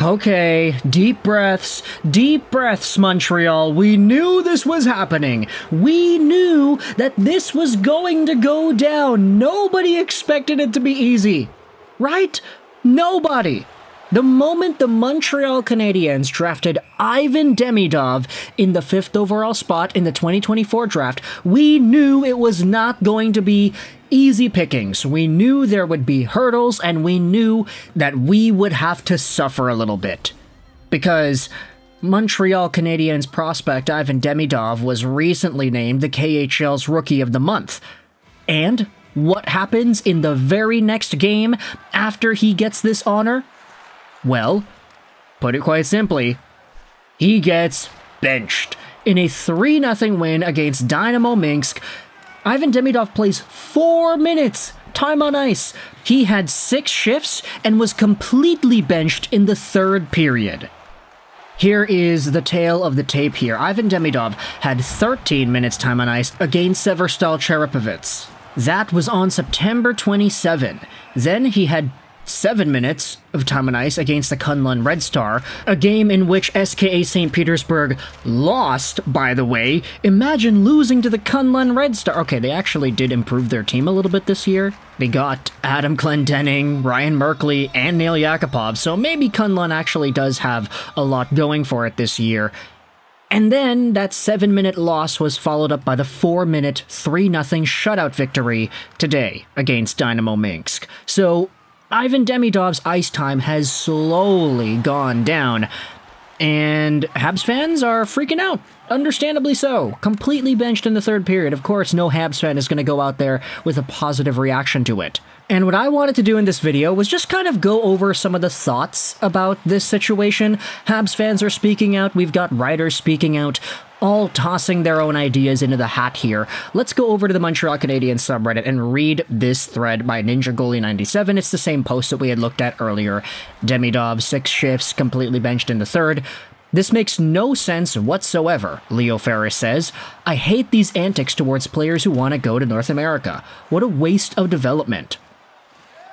Okay, deep breaths, Montreal. We knew this was happening. We knew that this was going to go down. Nobody expected it to be easy. Right? Nobody. The moment the Montreal Canadiens drafted Ivan Demidov in the 5th overall spot in the 2024 draft, we knew it was not going to be easy pickings. We knew there would be hurdles, and we knew that we would have to suffer a little bit. Because Montreal Canadiens prospect Ivan Demidov was recently named the KHL's Rookie of the Month. And what happens in the very next game after he gets this honor? Well, put it quite simply, he gets benched. In a 3-0 win against Dynamo Minsk, Ivan Demidov plays 4 minutes time on ice. He had 6 shifts and was completely benched in the 3rd period. Here is the tale of the tape here. Ivan Demidov had 13 minutes time on ice against Severstal Cherepovets. That was on September 27. Then he had 7 minutes of time on ice against the Kunlun Red Star, a game in which SKA St. Petersburg lost, by the way. Imagine losing to the Kunlun Red Star. Okay, they actually did improve their team a little bit this year. They got Adam Clendenning, Ryan Berkly, and Neil Yakupov, so maybe Kunlun actually does have a lot going for it this year. And then that 7-minute loss was followed up by the 4-minute 3-0 shutout victory today against Dynamo Minsk. So Ivan Demidov's ice time has slowly gone down, and Habs fans are freaking out. Understandably so. Completely benched in the 3rd period. Of course, no Habs fan is going to go out there with a positive reaction to it. And what I wanted to do in this video was just kind of go over some of the thoughts about this situation. Habs fans are speaking out. We've got writers speaking out, all tossing their own ideas into the hat here. Let's go over to the Montreal Canadiens subreddit and read this thread by Ninja Goalie 97. It's the same post that we had looked at earlier. Demidov, 6 shifts, completely benched in the 3rd. This makes no sense whatsoever, Leo Ferris says. I hate these antics towards players who want to go to North America. What a waste of development.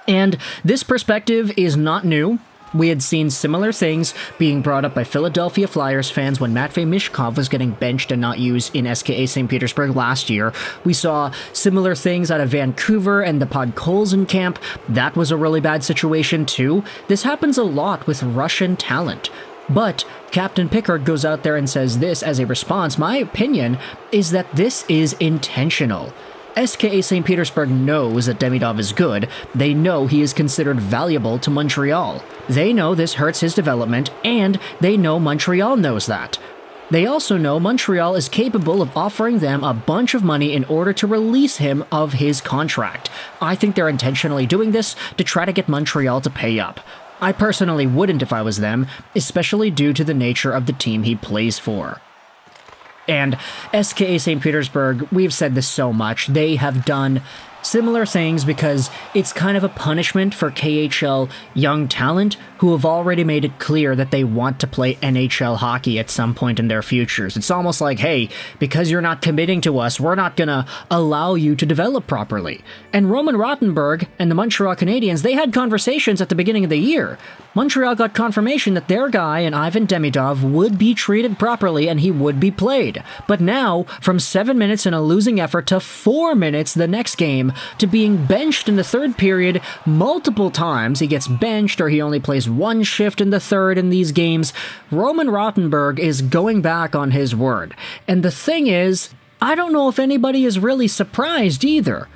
And this perspective is not new. We had seen similar things being brought up by Philadelphia Flyers fans when Matvei Mishkov was getting benched and not used in SKA St. Petersburg last year. We saw similar things out of Vancouver and the Podkolzin camp. That was a really bad situation too. This happens a lot with Russian talent. But Captain Pickard goes out there and says this as a response. My opinion is that this is intentional. SKA St. Petersburg knows that Demidov is good. They know he is considered valuable to Montreal. They know this hurts his development, and they know Montreal knows that. They also know Montreal is capable of offering them a bunch of money in order to release him of his contract. I think they're intentionally doing this to try to get Montreal to pay up. I personally wouldn't if I was them, especially due to the nature of the team he plays for. And SKA St. Petersburg, we've said this so much, they have done similar things because it's kind of a punishment for KHL young talent who have already made it clear that they want to play NHL hockey at some point in their futures. It's almost like, hey, because you're not committing to us, we're not going to allow you to develop properly. And Roman Rothenberg and the Montreal Canadiens, they had conversations at the beginning of the year. Montreal got confirmation that their guy and Ivan Demidov would be treated properly and he would be played. But now, from 7 minutes in a losing effort to 4 minutes the next game, to being benched in the 3rd period multiple times, he gets benched or he only plays 1 shift in the 3rd in these games, Roman Rothenberg is going back on his word. And the thing is, I don't know if anybody is really surprised either.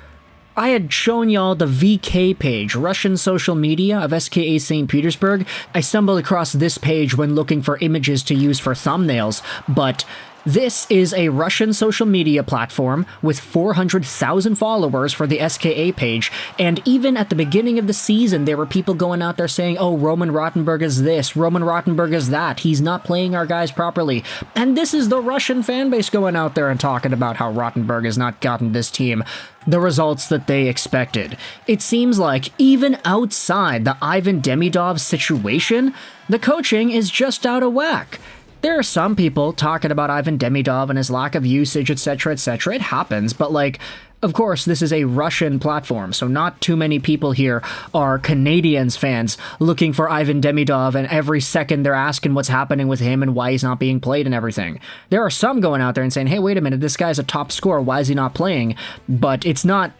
I had shown y'all the VK page, Russian social media of SKA St. Petersburg. I stumbled across this page when looking for images to use for thumbnails, but this is a Russian social media platform with 400,000 followers for the SKA page, and even at the beginning of the season, there were people going out there saying, oh, Roman Rothenberg is this, Roman Rothenberg is that, he's not playing our guys properly. And this is the Russian fan base going out there and talking about how Rothenberg has not gotten this team the results that they expected. It seems like even outside the Ivan Demidov situation, the coaching is just out of whack. There are some people talking about Ivan Demidov and his lack of usage, etc., etc. It happens, but like, Of course, this is a Russian platform, so not too many people here are Canadiens fans looking for Ivan Demidov, and every second they're asking what's happening with him and why he's not being played and everything. There are some going out there and saying, hey, wait a minute, this guy's a top scorer, why is he not playing? But it's not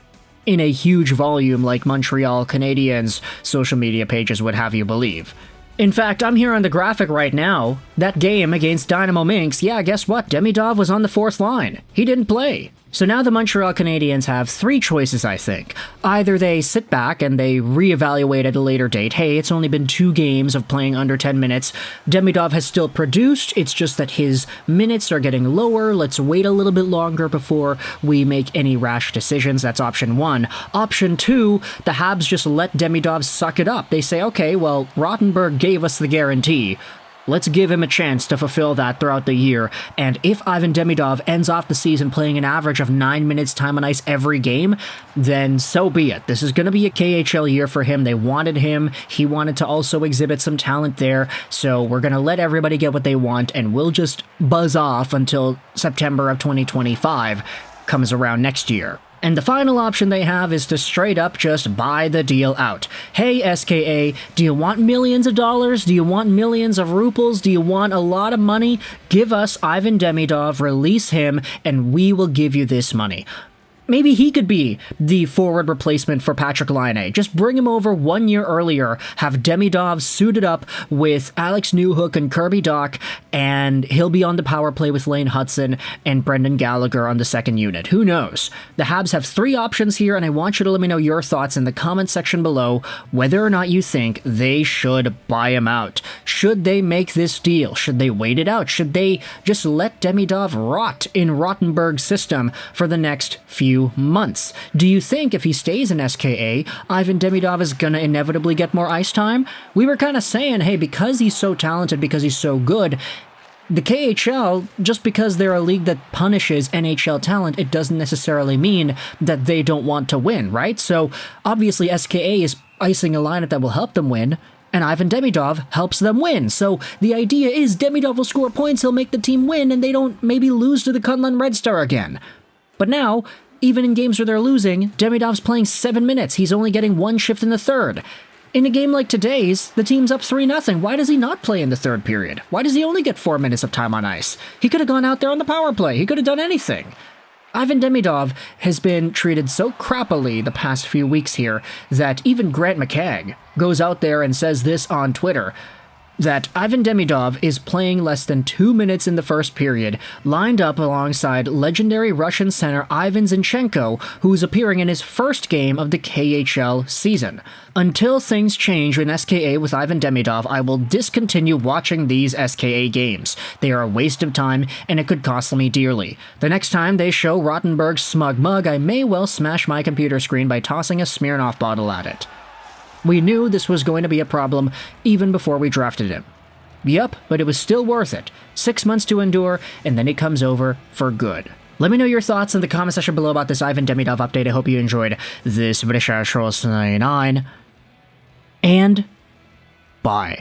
in a huge volume like Montreal Canadiens social media pages would have you believe. In fact, I'm here on the graphic right now. That game against Dynamo Minsk, yeah, guess what? Demidov was on the fourth line. He didn't play. So now the Montreal Canadiens have three choices, I think. Either they sit back and they reevaluate at a later date. Hey, it's only been 2 games of playing under 10 minutes. Demidov has still produced. It's just that his minutes are getting lower. Let's wait a little bit longer before we make any rash decisions. That's option 1. Option 2, the Habs just let Demidov suck it up. They say, okay, well, Rottenberg gave us the guarantee. Let's give him a chance to fulfill that throughout the year, and if Ivan Demidov ends off the season playing an average of 9 minutes time on ice every game, then so be it. This is going to be a KHL year for him. They wanted him. He wanted to also exhibit some talent there, so we're going to let everybody get what they want, and we'll just buzz off until September of 2025 comes around next year. And the final option they have is to straight up just buy the deal out. Hey, SKA, do you want millions of dollars? Do you want millions of rubles? Do you want a lot of money? Give us Ivan Demidov, release him, and we will give you this money. Maybe he could be the forward replacement for Patrik Laine. Just bring him over 1 year earlier, have Demidov suited up with Alex Newhook and Kirby Dach, and he'll be on the power play with Lane Hudson and Brendan Gallagher on the second unit. Who knows? The Habs have 3 options here, and I want you to let me know your thoughts in the comment section below whether or not you think they should buy him out. Should they make this deal? Should they wait it out? Should they just let Demidov rot in Rottenberg's system for the next few months? Do you think if he stays in SKA, Ivan Demidov is gonna inevitably get more ice time? We were kind of saying, hey, because he's so talented, because he's so good, the KHL, just because they're a league that punishes NHL talent, it doesn't necessarily mean that they don't want to win, right? So obviously SKA is icing a lineup that will help them win, and Ivan Demidov helps them win. So the idea is Demidov will score points, he'll make the team win, and they don't maybe lose to the Kunlun Red Star again. But now, even in games where they're losing, Demidov's playing 7 minutes. He's only getting 1 shift in the third. In a game like today's, the team's up 3-0. Why does he not play in the third period? Why does he only get 4 minutes of time on ice? He could have gone out there on the power play. He could have done anything. Ivan Demidov has been treated so crappily the past few weeks here that even Grant McCagg goes out there and says this on Twitter, that Ivan Demidov is playing less than 2 minutes in the first period, lined up alongside legendary Russian center Ivan Zinchenko, who's appearing in his first game of the KHL season. Until things change in SKA with Ivan Demidov, I will discontinue watching these SKA games. They are a waste of time, and it could cost me dearly. The next time they show Rottenberg's smug mug, I may well smash my computer screen by tossing a Smirnoff bottle at it. We knew this was going to be a problem even before we drafted him. Yup, but it was still worth it. 6 months to endure, and then he comes over for good. Let me know your thoughts in the comment section below about this Ivan Demidov update. I hope you enjoyed this video. And bye.